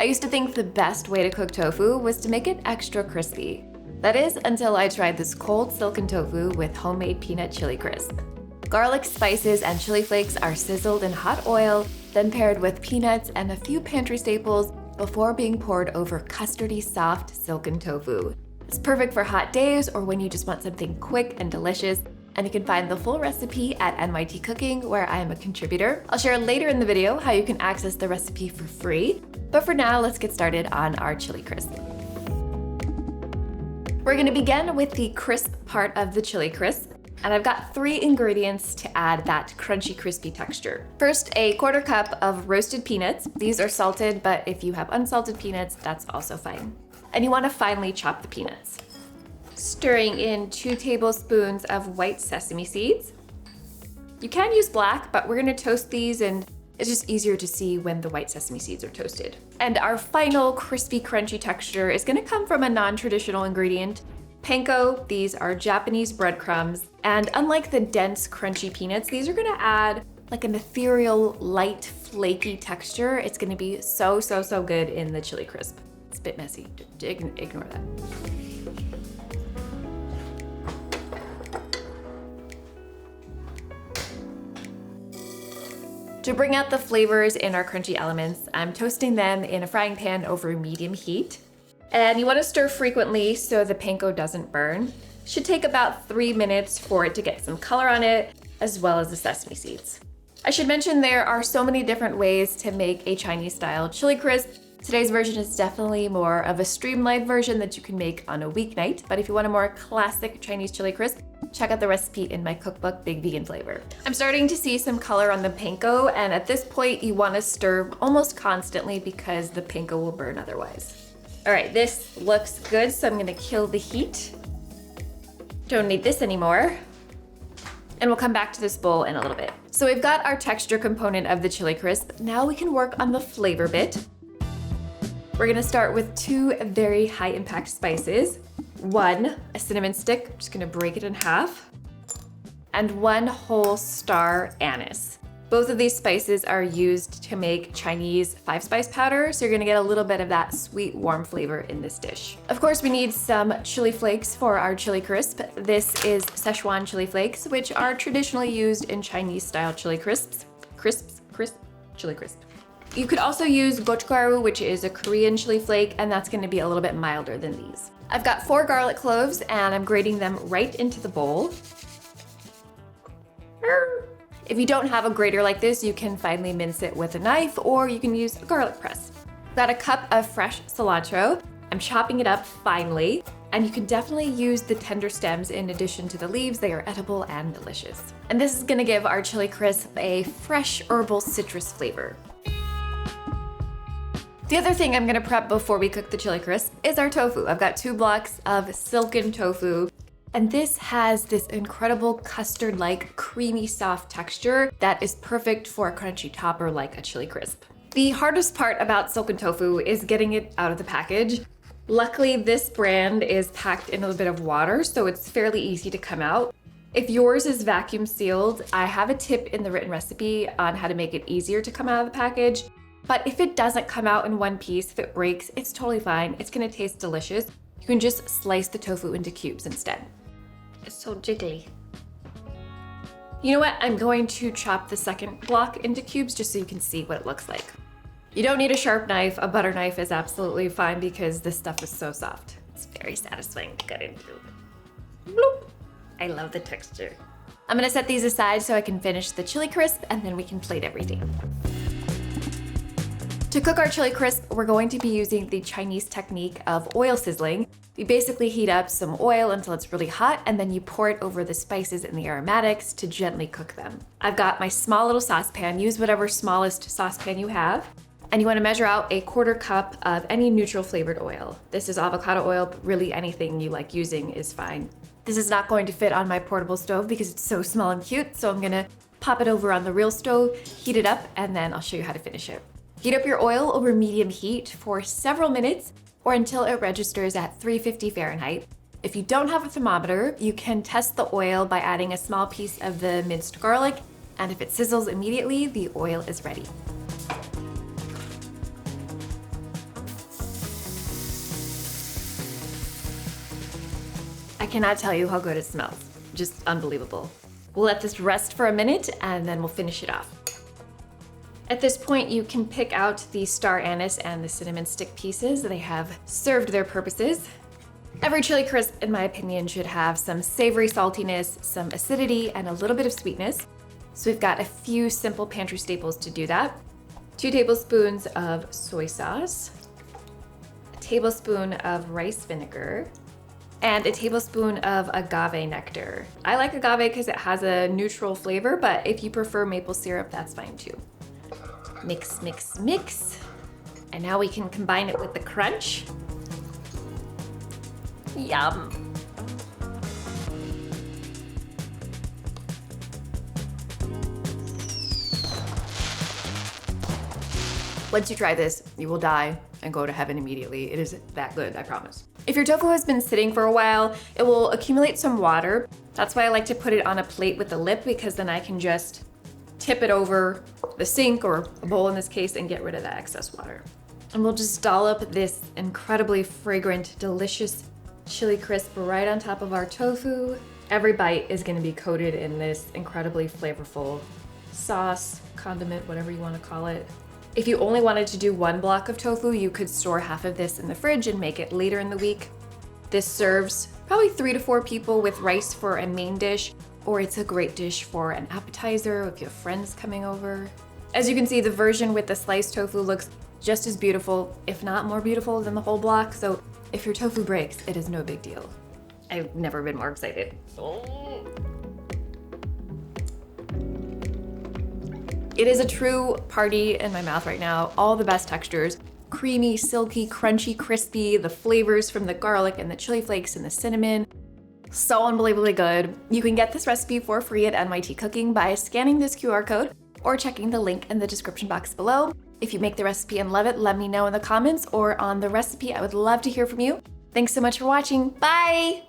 I used to think the best way to cook tofu was to make it extra crispy. That is, until I tried this cold silken tofu with homemade peanut chili crisp. Garlic, spices, and chili flakes are sizzled in hot oil, then paired with peanuts and a few pantry staples before being poured over custardy soft silken tofu. It's perfect for hot days or when you just want something quick and delicious, and you can find the full recipe at NYT Cooking, where I am a contributor. I'll share later in the video how you can access the recipe for free, but for now, let's get started on our chili crisp. We're gonna begin with the crisp part of the chili crisp, and I've got 3 ingredients to add that crunchy, crispy texture. First, a 1/4 cup of roasted peanuts. These are salted, but if you have unsalted peanuts, that's also fine. And you wanna finely chop the peanuts. Stirring in 2 tablespoons of white sesame seeds. You can use black, but we're gonna toast these and it's just easier to see when the white sesame seeds are toasted. And our final crispy, crunchy texture is gonna come from a non-traditional ingredient, panko. These are Japanese breadcrumbs, and unlike the dense, crunchy peanuts, these are gonna add like an ethereal, light, flaky texture. It's gonna be so good in the chili crisp. It's a bit messy, ignore that. To bring out the flavors in our crunchy elements, I'm toasting them in a frying pan over medium heat. And you want to stir frequently so the panko doesn't burn. Should take about 3 minutes for it to get some color on it, as well as the sesame seeds. I should mention there are so many different ways to make a Chinese style chili crisp. Today's version is definitely more of a streamlined version that you can make on a weeknight, but if you want a more classic Chinese chili crisp, check out the recipe in my cookbook, Big Vegan Flavor. I'm starting to see some color on the panko, and at this point you want to stir almost constantly because the panko will burn otherwise. All right, this looks good, so I'm gonna kill the heat. Don't need this anymore. And we'll come back to this bowl in a little bit. So we've got our texture component of the chili crisp. Now we can work on the flavor bit. We're gonna start with 2 very high impact spices. 1, a cinnamon stick, I'm just gonna break it in half, and 1 whole star anise. Both of these spices are used to make Chinese 5-spice powder, so you're gonna get a little bit of that sweet, warm flavor in this dish. Of course, we need some chili flakes for our chili crisp. This is Szechuan chili flakes, which are traditionally used in Chinese style chili crisps. Chili crisp. You could also use gochugaru, which is a Korean chili flake, and that's gonna be a little bit milder than these. I've got 4 garlic cloves and I'm grating them right into the bowl. If you don't have a grater like this, you can finely mince it with a knife or you can use a garlic press. I've got a cup of fresh cilantro. I'm chopping it up finely, and you can definitely use the tender stems in addition to the leaves. They are edible and delicious. And this is gonna give our chili crisp a fresh herbal citrus flavor. The other thing I'm gonna prep before we cook the chili crisp is our tofu. I've got 2 blocks of silken tofu, and this has this incredible custard-like, creamy, soft texture that is perfect for a crunchy topper like a chili crisp. The hardest part about silken tofu is getting it out of the package. Luckily, this brand is packed in a little bit of water, so it's fairly easy to come out. If yours is vacuum sealed, I have a tip in the written recipe on how to make it easier to come out of the package. But if it doesn't come out in one piece, if it breaks, it's totally fine. It's gonna taste delicious. You can just slice the tofu into cubes instead. It's so jiggly. You know what? I'm going to chop the second block into cubes just so you can see what it looks like. You don't need a sharp knife. A butter knife is absolutely fine because this stuff is so soft. It's very satisfying to cut into. Bloop. I love the texture. I'm gonna set these aside so I can finish the chili crisp and then we can plate everything. To cook our chili crisp, we're going to be using the Chinese technique of oil sizzling. You basically heat up some oil until it's really hot, and then you pour it over the spices and the aromatics to gently cook them. I've got my small little saucepan. Use whatever smallest saucepan you have. And you wanna measure out a 1/4 cup of any neutral flavored oil. This is avocado oil, but really anything you like using is fine. This is not going to fit on my portable stove because it's so small and cute, so I'm gonna pop it over on the real stove, heat it up, and then I'll show you how to finish it. Heat up your oil over medium heat for several minutes or until it registers at 350 Fahrenheit. If you don't have a thermometer, you can test the oil by adding a small piece of the minced garlic, and if it sizzles immediately, the oil is ready. I cannot tell you how good it smells. Just unbelievable. We'll let this rest for a minute and then we'll finish it off. At this point, you can pick out the star anise and the cinnamon stick pieces. They have served their purposes. Every chili crisp, in my opinion, should have some savory saltiness, some acidity, and a little bit of sweetness. So we've got a few simple pantry staples to do that. 2 tablespoons of soy sauce, a tablespoon of rice vinegar, and a tablespoon of agave nectar. I like agave because it has a neutral flavor, but if you prefer maple syrup, that's fine too. Mix, mix, mix. And now we can combine it with the crunch. Yum. Once you try this, you will die and go to heaven immediately. It is that good, I promise. If your tofu has been sitting for a while, it will accumulate some water. That's why I like to put it on a plate with the lip, because then I can just tip it over the sink or a bowl in this case and get rid of that excess water. And we'll just dollop this incredibly fragrant, delicious chili crisp right on top of our tofu. Every bite is gonna be coated in this incredibly flavorful sauce, condiment, whatever you wanna call it. If you only wanted to do 1 block of tofu, you could store half of this in the fridge and make it later in the week. This serves probably 3 to 4 people with rice for a main dish, or it's a great dish for an appetizer if you have friends coming over. As you can see, the version with the sliced tofu looks just as beautiful, if not more beautiful than the whole block, so if your tofu breaks, it is no big deal. I've never been more excited. It is a true party in my mouth right now. All the best textures. Creamy, silky, crunchy, crispy, the flavors from the garlic and the chili flakes and the cinnamon. So unbelievably good. You can get this recipe for free at NYT Cooking by scanning this QR code or checking the link in the description box below. If you make the recipe and love it, let me know in the comments or on the recipe. I would love to hear from you. Thanks so much for watching. Bye!